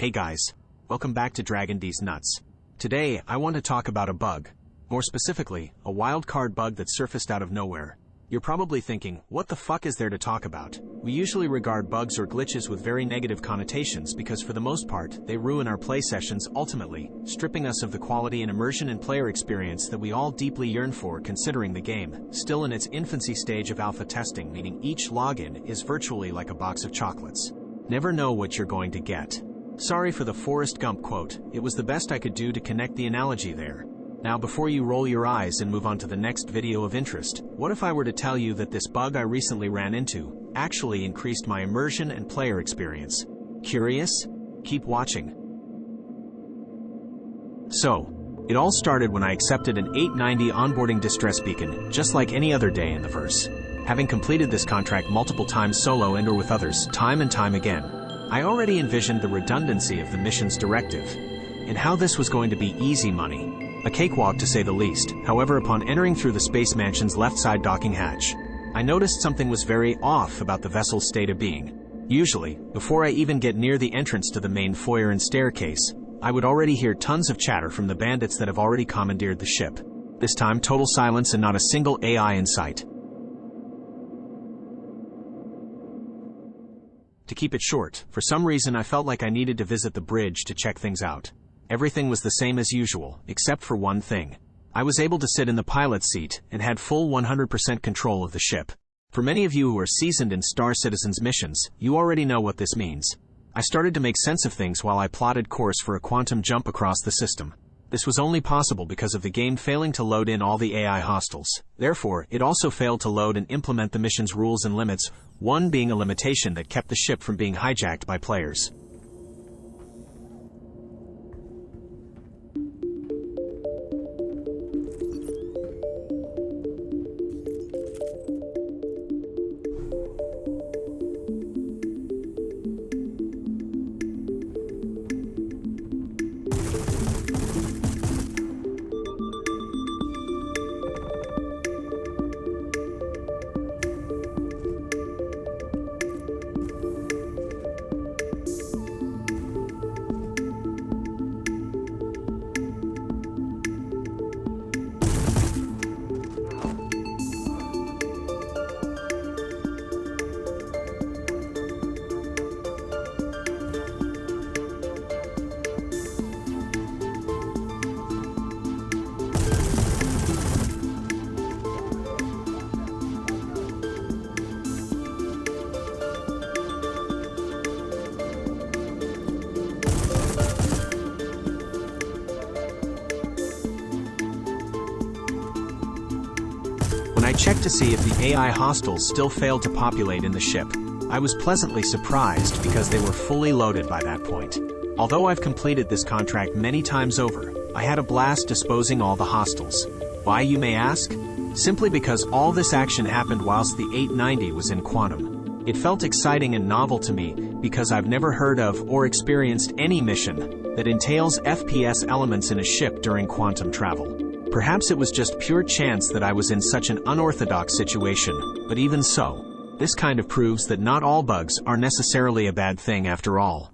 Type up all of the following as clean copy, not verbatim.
Hey guys, welcome back to Dragon D's Nuts. Today, I want to talk about a bug. More specifically, a wildcard bug that surfaced out of nowhere. You're probably thinking, what the fuck is there to talk about? We usually regard bugs or glitches with very negative connotations because for the most part, they ruin our play sessions, ultimately, stripping us of the quality and immersion and player experience that we all deeply yearn for considering the game, still in its infancy stage of alpha testing, meaning each login is virtually like a box of chocolates. Never know what you're going to get. Sorry for the Forrest Gump quote, it was the best I could do to connect the analogy there. Now before you roll your eyes and move on to the next video of interest, what if I were to tell you that this bug I recently ran into actually increased my immersion and player experience? Curious? Keep watching. So, it all started when I accepted an 890 onboarding distress beacon, just like any other day in the verse. Having completed this contract multiple times solo and or with others, time and time again, I already envisioned the redundancy of the mission's directive, and how this was going to be easy money. A cakewalk to say the least. However, upon entering through the Space Mansion's left side docking hatch, I noticed something was very off about the vessel's state of being. Usually, before I even get near the entrance to the main foyer and staircase, I would already hear tons of chatter from the bandits that have already commandeered the ship. This time, total silence and not a single AI in sight. To keep it short, for some reason I felt like I needed to visit the bridge to check things out. Everything was the same as usual, except for one thing. I was able to sit in the pilot's seat and had full 100% control of the ship. For many of you who are seasoned in Star Citizen's missions, you already know what this means. I started to make sense of things while I plotted course for a quantum jump across the system. This was only possible because of the game failing to load in all the AI hostiles. Therefore, it also failed to load and implement the mission's rules and limits, one being a limitation that kept the ship from being hijacked by players. When I checked to see if the AI hostiles still failed to populate in the ship, I was pleasantly surprised because they were fully loaded by that point. Although I've completed this contract many times over, I had a blast disposing all the hostiles. Why, you may ask? Simply because all this action happened whilst the 890 was in quantum. It felt exciting and novel to me because I've never heard of or experienced any mission that entails FPS elements in a ship during quantum travel. Perhaps it was just pure chance that I was in such an unorthodox situation, but even so, this kind of proves that not all bugs are necessarily a bad thing after all.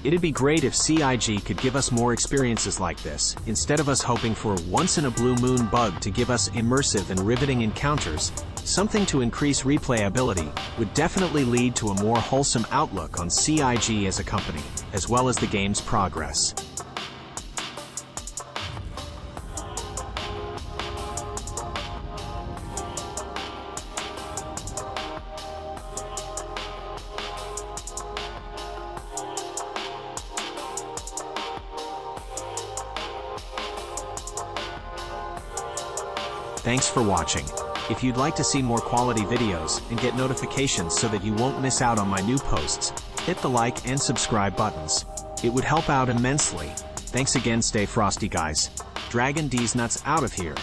It'd be great if CIG could give us more experiences like this, instead of us hoping for a once-in-a-blue-moon bug to give us immersive and riveting encounters. Something to increase replayability would definitely lead to a more wholesome outlook on CIG as a company, as well as the game's progress. Thanks for watching. If you'd like to see more quality videos and get notifications so that you won't miss out on my new posts, hit the like and subscribe buttons. It would help out immensely. Thanks again, stay frosty guys. Dragon D's Nuts out of here.